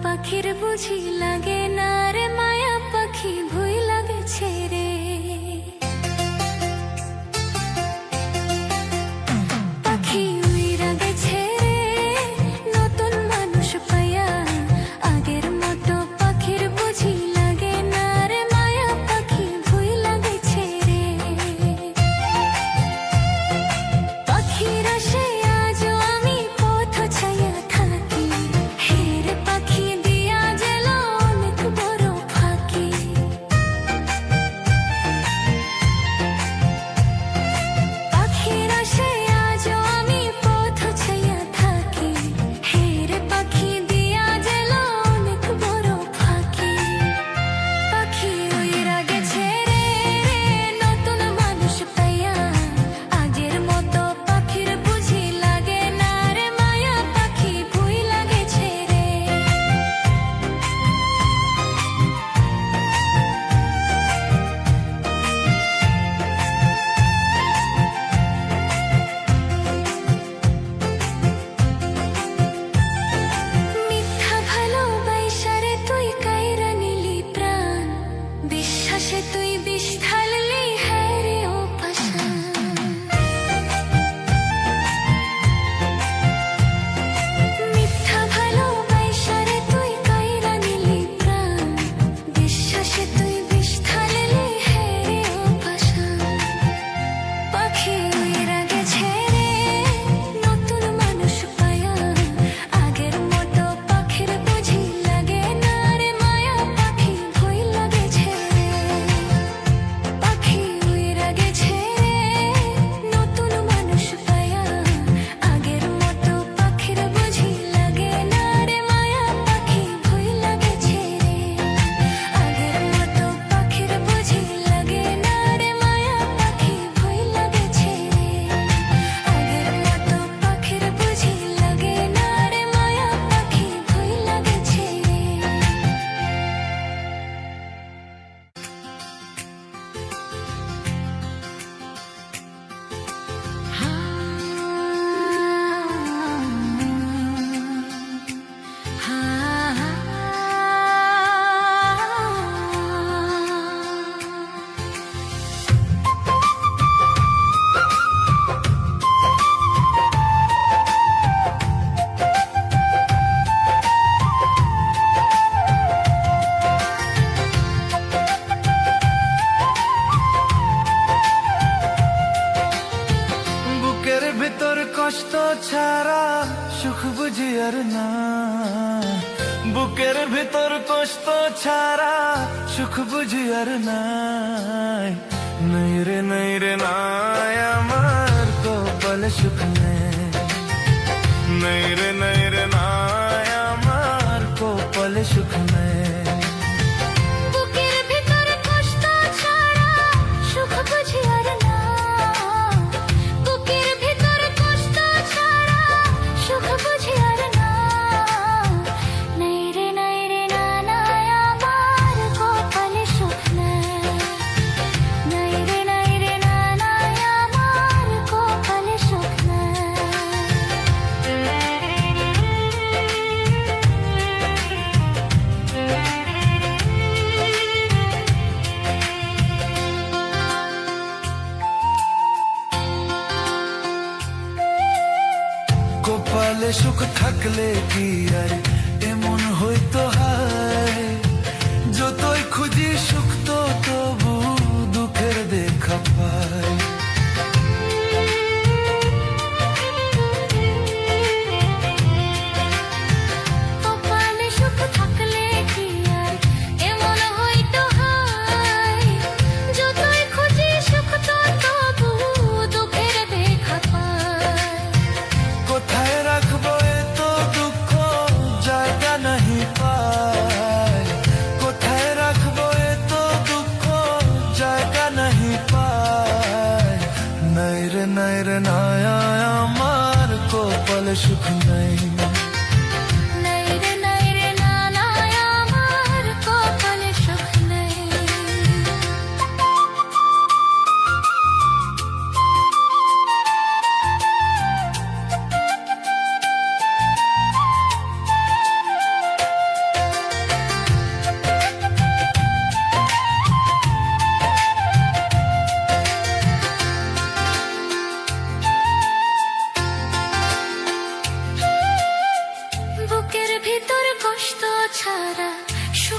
পাখির বুঝি লাগে না রে মায়া পাখি ভুই লাগেছে রে। পাখি উইরা গেছে রে নতুন মানুষ পাইয়া, আগের মতো পাখির বুঝি লাগে না রে মায়া পাখি ভুই লাগেছে রে। পাখির আশে আজও আমি পথ ছায়া থাকি, হের পাখি দিয়া গেল অনেক বড় ফাঁকি। পাখির আশে আজও আমি পথ ছায়া থাকি, হের পাখি দিয়া গেল অনেক বড় ফাঁকি। পাখি উইরা গেছে রে নতুন মানুষ পাইয়া, আগের মতো পাখির বুঝি লাগে না রে মায়া পাখি ভুই লাগেছে রে। মিথ্যা ভালোবাসারে তুই কাইরা নিলি প্রাণ, বিশ্বাসে তুই বিষ ঢাললি হ্যাঁ রে ও পাষাণ। মিথ্যা ভালোবাসারে তুই কাইরা নিলি প্রাণ, বিশ্বাসে তুই বিষ ঢাললি হ্যাঁ রে ও পাষাণ। পাখি উইরা গেছে রে নতুন মানুষ পাইয়া, আগের মতো পাখির বুঝি লাগে না রে মায়া পাখি ভুই লাগেছে রে। পাখি উইরা গেছে রে নতুন মানুষ পাইয়া, আগের মতো পাখির বুঝি লাগে না রে মায়া পাখি ভুই লাগেছে রে। আগের মতো পাখির বুঝি লাগে না রে মায়া পাখি ভুই লাগেছে রে। আগের মতো পাখির বুঝি লাগে না রে মায়া পাখি ভুই লাগেছে রে। বুকের ভিতর কষ্ট ছাড়া সুখ বুঝি আর না, বুকের ভিতর কষ্ট ছাড়া সুখ বুঝি আর নাই। নাই রে নাই আমার কপাল সুখ নেই, নাই রে নাই আমার কপাল সুখ নেই। বুকের ভিতর কষ্ট ছাড়া সুখ বুঝি আর না, বুকের ভিতর কষ্ট ছাড়া সুখ বুঝি আর না। নাই রে না আমার কপালে সুখ নাই, নাই রে না আমার কপালে সুখ নাই। কপালে সুখ থাকলে কি আর এমন হইতো হায়, যতই খুঁজি সুখ তো তবু দুঃখের দেখা পাই। কপালে সুখ থাকলে কি আর এমন হইতো হয়, যতই খুঁজি সুখ তো তবু দুঃখের দেখা পাই। কোথায় রাখবো এত দুঃখ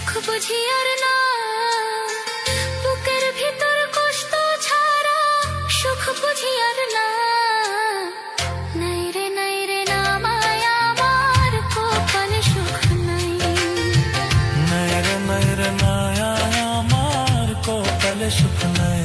সুখ বুঝি আর না, বুকের ভিতর কষ্ট ছাড়া সুখ বুঝি আর না। নাই রে নাই রে না মায়া আমার কপালে সুখ নাই। নাই রে নাই রে নায়া আমার কপালে সুখ নাই।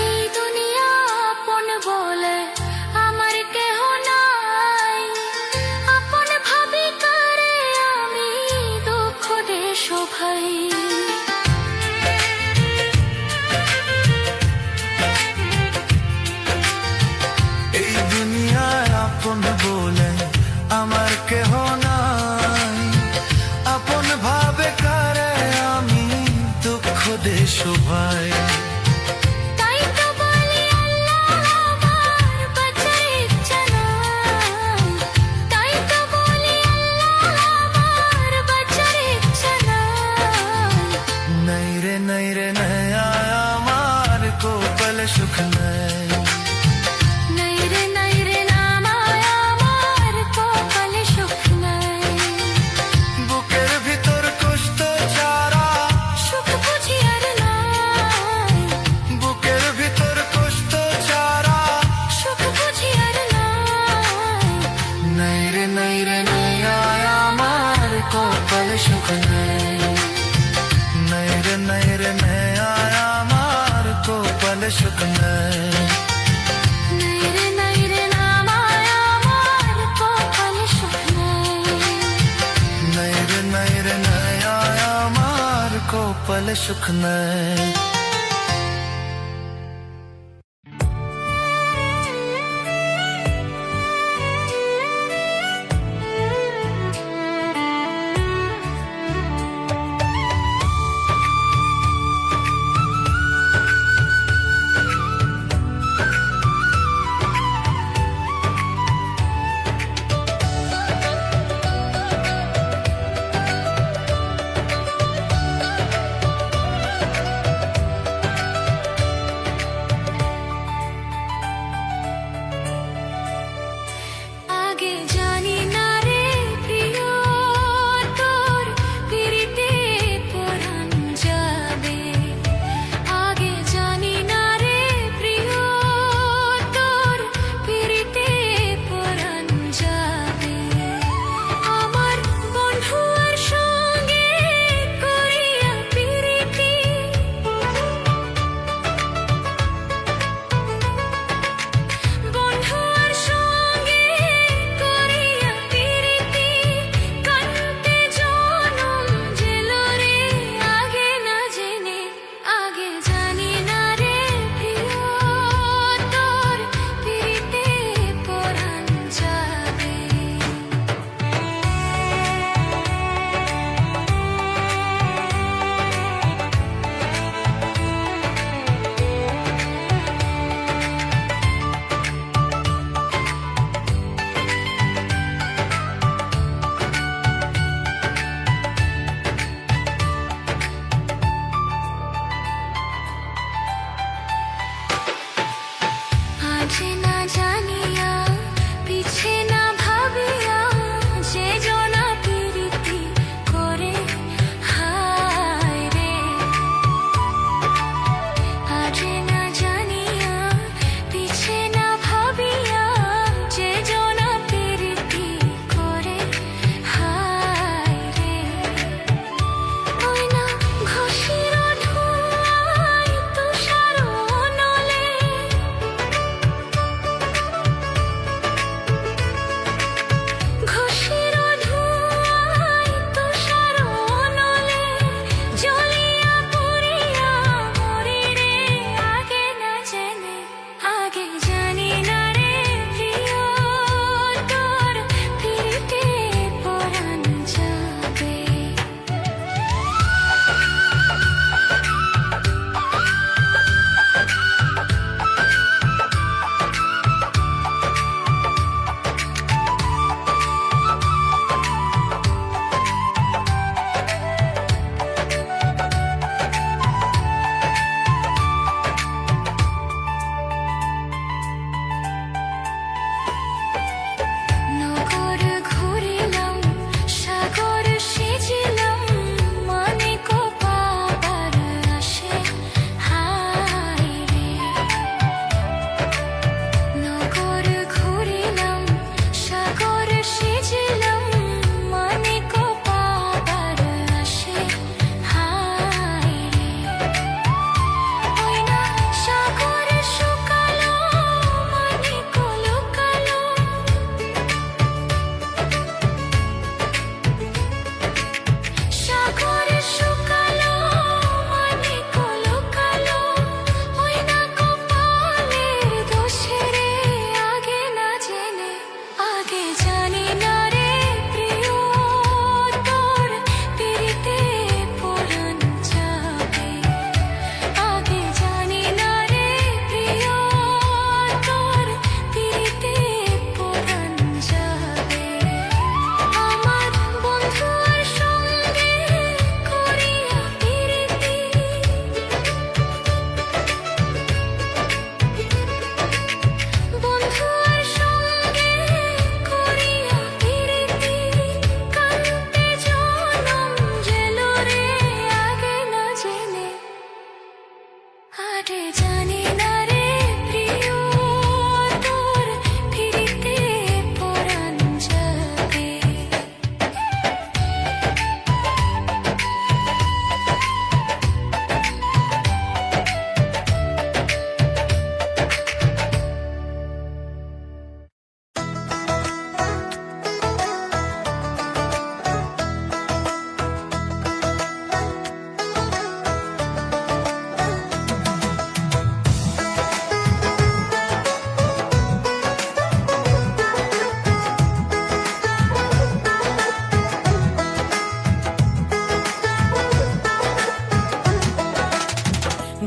এই দুনিয়া আপন বলে আমার কেহ নাই, আপন ভাবি কারে আমি দুঃখ দেশ ভাই। এই দুনিয়ায় আপন বলে আমার কেহ নাই, আপন ভাবে কারে আমি দুঃখ দেশ ভাই। তাই তো বলি আল্লাহ আমার বাঁচার ইচ্ছা নাই, তাই তো বলি আল্লাহ আমার বাঁচার ইচ্ছা নাই। নাই রে নাই রে নায়া আমার কপালে সুখ নাই। নাই রে নাই রে না মায়া আমার কপালে সুখ নাই। বুকের ভিতর কষ্ট ছাড়া সুখ বুঝি আর নাই, বুকের ভিতর কষ্ট ছাড়া সুখ বুঝি আর নাই। নাই রে নাই রে নায়া আমার কপালে সুখ নাই। নাই রে নাই রে নায়া আমার কপালে সুখ নাই। নাই রে নাই রে না মায়া আমার কপালে সুখ নাই। নাই রে নাই রে নায়া আমার কপালে সুখ নাই। আগে জানি না রে প্রিয় তোর পিরিতে পরাণ যাবে, আগে জানি না রে প্রিয় তোর পিরিতে পরাণ যাবে। আমার বন্ধুর সঙ্গে করিয়া পিরিতি, বন্ধুর সঙ্গে করিয়া পিরিতি, কান্তে জনম জেল রে আগে না জেনে। আগে জানি না রে প্রিয় তোর পিরিতে পরাণ যাবে। আজ না জানিয়া পিছে না ভাবিয়া যে জনা পিরিতি করে হায় রে। আজ না জানিয়া পিছে না ভাবিয়া যে জনা পিরিতি করে হায় রে। ওই না ঘষির ধোঁয়ায় তুষার নলে, কাটে জানি না রে প্রিয় তোর ফিরিতে পরাণ যাবে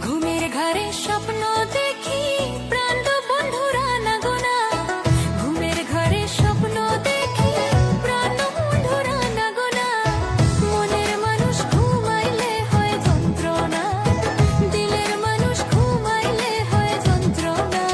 ঘুমের ঘরে স্বপ্ন দেখি প্রাণ বন্ধুরা না গোনা ঘুমের ঘরে স্বপ্ন দেখি প্রাণ বন্ধুরা না গোনা মনের মানুষ ঘুমাইলে হয় যন্ত্রণা দিলের মানুষ ঘুমাইলে হয় যন্ত্রণা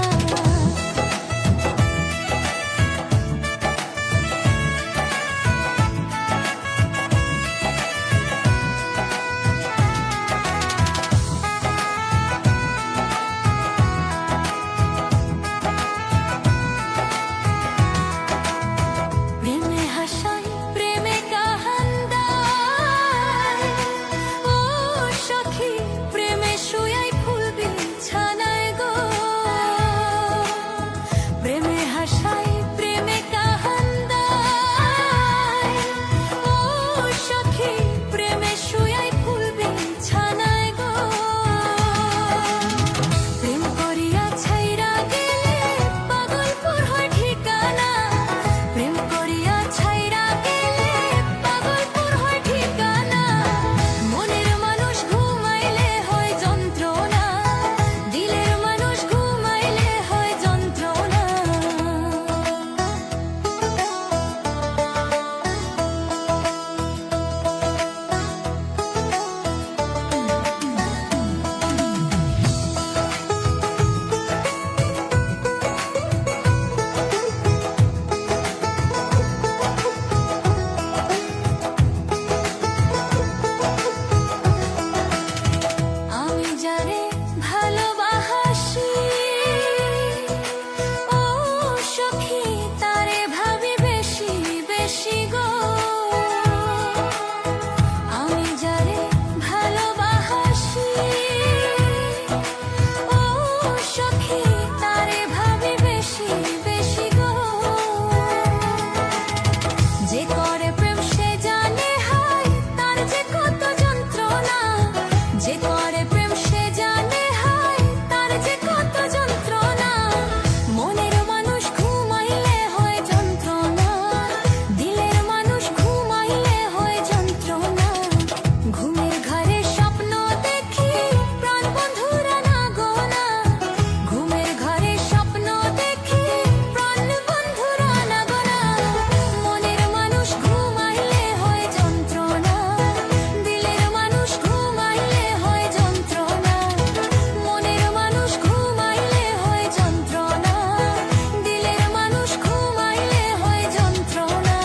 প্রেমে হাসাই প্রেমে কাহান্দায় ও সখী প্রেমে শুয়াই ফুল বিছানায় গো প্রেমে হাসাই প্রেমে কাহান্দায় ও সখী প্রেমে শুয়াই ফুল বিছানায় গো প্রেম করিয়া ছাইরা গেলে পাগলপুর হয় ঠিকানা প্রেম করিয়া ছাইরা গেলে পাগলপুর হয় ঠিকানা মনের মানুষ ঘুমাইলে হয় যন্ত্রণা দিলের মানুষ ঘুমাইলে হয় যন্ত্রণা আমি যারে ভালোবাসি ও সখী তারে ভাবি বেশি বেশি গো আমি যারে ভালোবাসি ও সখী তারে ভাবি বেশি বেশি গো যে করে প্রেম সে জানে হায় তার যে কত যন্ত্রণা যে করে প্রেম সে জানে হায় তার যে কত যন্ত্রণা মনের মানুষ ঘুমাইলে হয় যন্ত্রণা দিলের মানুষ ঘুমাইলে হয় যন্ত্রণা ঘুমের ঘরে স্বপ্ন দেখি প্রাণ বন্ধুরা না গোনা ঘুমের ঘরে স্বপ্ন দেখি প্রাণ বন্ধুরা না গোনা মনের মানুষ ঘুমাইলে হয় যন্ত্রণা দিলের মানুষ ঘুমাইলে হয় যন্ত্রণা মনের মানুষ ঘুমাইলে হয় যন্ত্রণা দিলের মানুষ ঘুমাইলে হয় যন্ত্রণা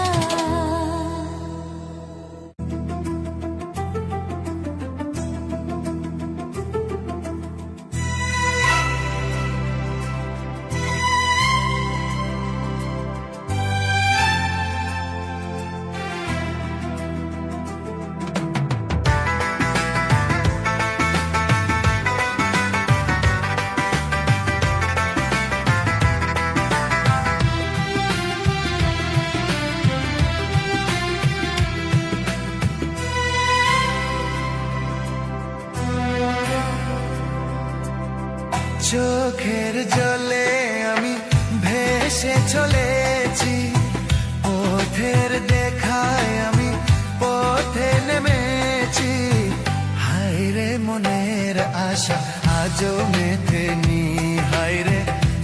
চোখের জলে আমি ভেসে চলেছি পথের দেখায় আমি পথে নেমেছি হায় রে মনের আশা আজও মেটেনি হায় রে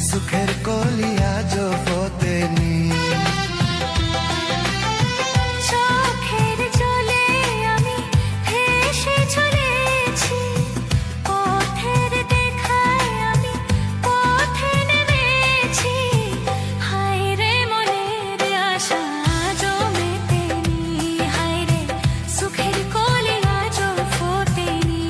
সুখের কলি আজও ফোটেনি চোখের জলে আমি ভেসে চলেছি পথের দেখায় আমি পথে নেমেছি হায় রে মনের আশা আজও মেটেনি হায় রে সুখের কলি আজও ফোটেনি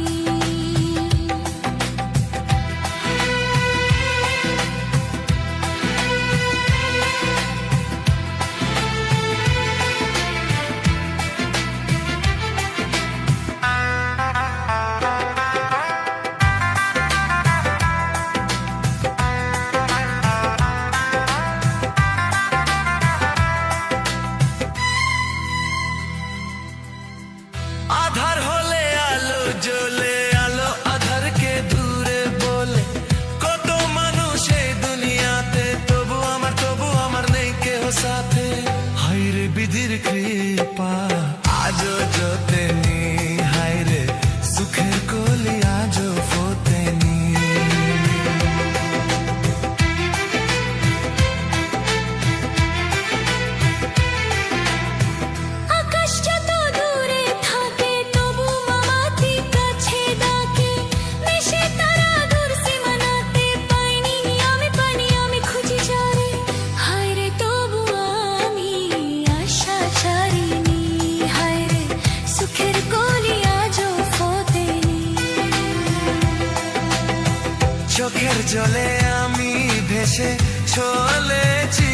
চোখের জলে আমি ভেসে চলেছি,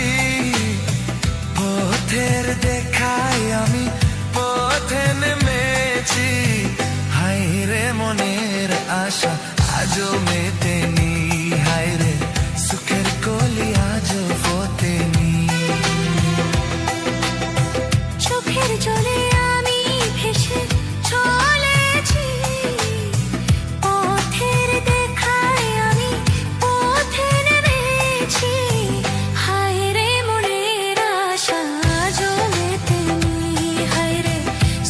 পথের দেখায় আমি পথে নেমেছি। হায় রে মনের আশা আজও মেটেনি, হায় রে সুখের কলি আজও ফোটেনি। চোখের জলে আমি ভেসে চলেছি, পথের দেখায় আমি পথে নেমেছি। হায় রে মনের আশা আজও মেটেনি, হায় রে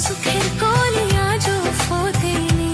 সুখের কলি আজও ফোটেনি।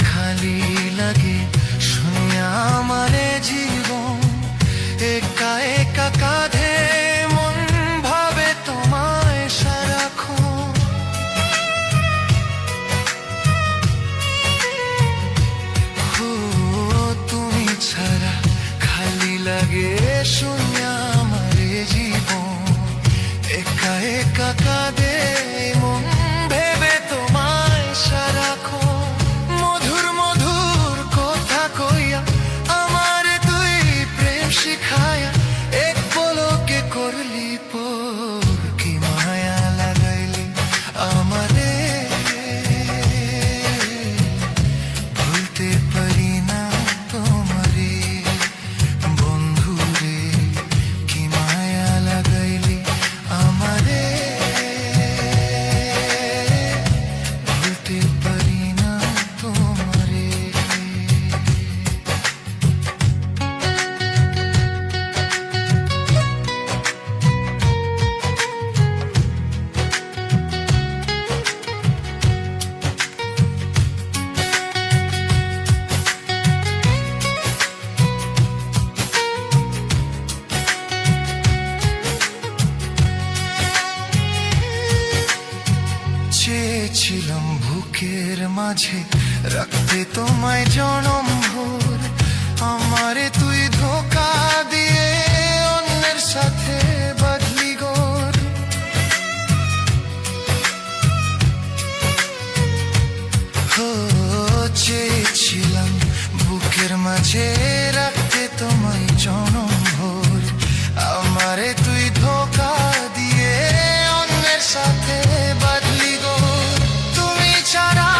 খালি লাগে শূন্য আমারে জীবন একা একা কাঁধে মন ভাবে তোমায় সারাক্ষণ ও তুমি ছাড়া খালি লাগে শূন্য আমারে জীবন একা একা কাঁধে মন ভেবে তোমায় সারাক্ষণ মধুর মধুর কথা কইয়া আমার তুই প্রেম শিখায়া এক পলকে করলি পর কি মায়া লাগাইলি আমারে ভুলতে পারি না তোমারে বন্ধুরে কি মায়া লাগাইলি আমারে ভুলতে পারি না তোমারে চেয়েছিলাম বুকের মাঝে রাখতে তোমায় জনম ভোর আমারে তুই ধোকা দিয়ে অন্যের সাথে বাঁধলি গোর ও চেয়েছিলাম বুকের মাঝে রাখতে তোমায় জনম ভোর আমারে তুই ধোকা দিয়ে অন্যের সাথে বাঁধলি গোর তুমি ছাড়া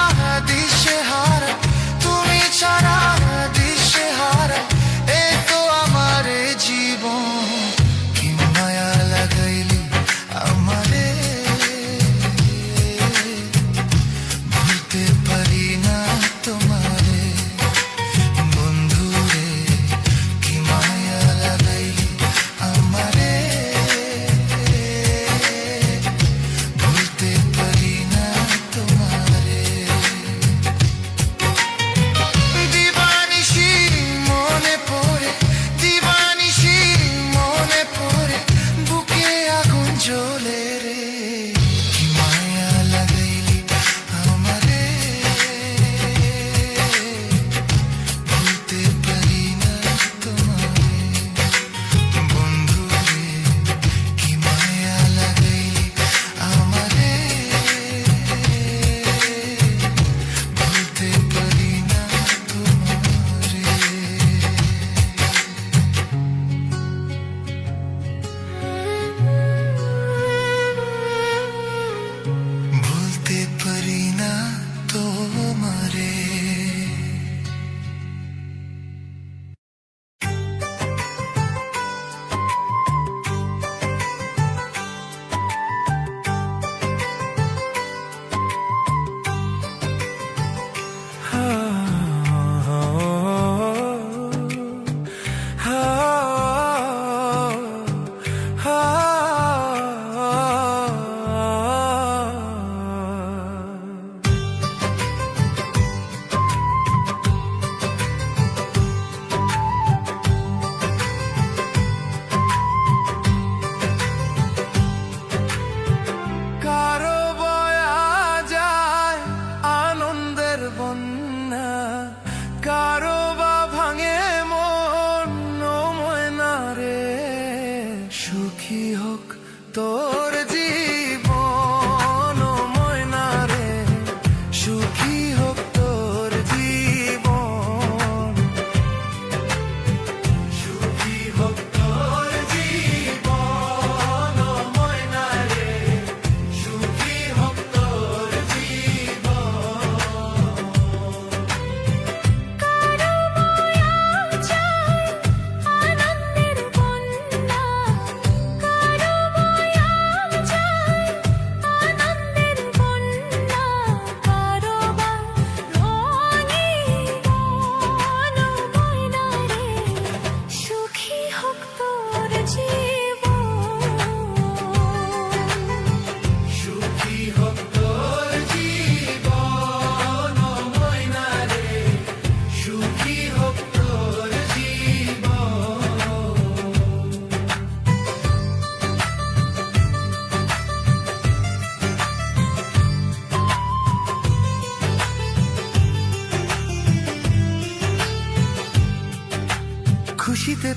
দিশেহারা তুমি ছাড়া দিশেহারা এ তো আমার জীবন কি মায়া লাগাইলি আমারে ভুলতে পারি না তোমারে বন্ধুরে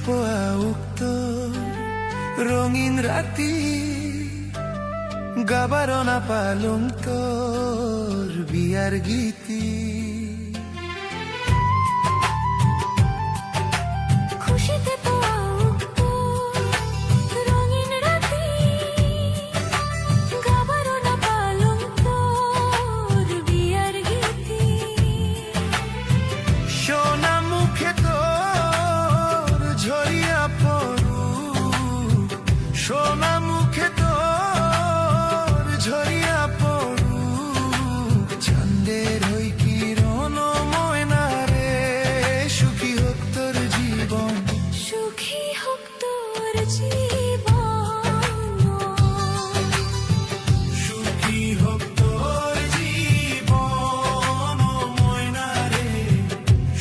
পোয়া উক্ত রঙিন রাতি গাবার না পালুম তোর বিয়ার গীতি খুশিতে পোয়া উক্ত রঙিন রাতি গাবারো না পালুম তোর বিয়ার গীতি সোনা মুখে তোর ঝরিয়া পড়ু সোনা মুখে তোর ঝরিয়া পড়ু চাঁদের হই কিরণ ময়না রে সুখী হোক তোর জীবন সুখী হোক তোর জীবন সুখী হোক তোর জীবন ময়না রে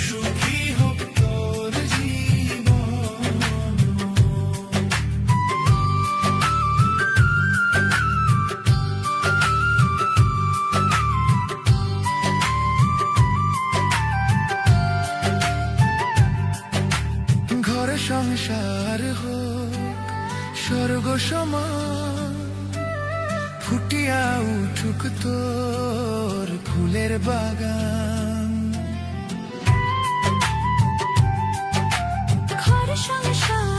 সুখী হোক তোর জীবন ঘর সংসার হোক স্বর্গ সমান ফুটিয়া উঠুক তোর ফুলের বাগান ঘর সংসার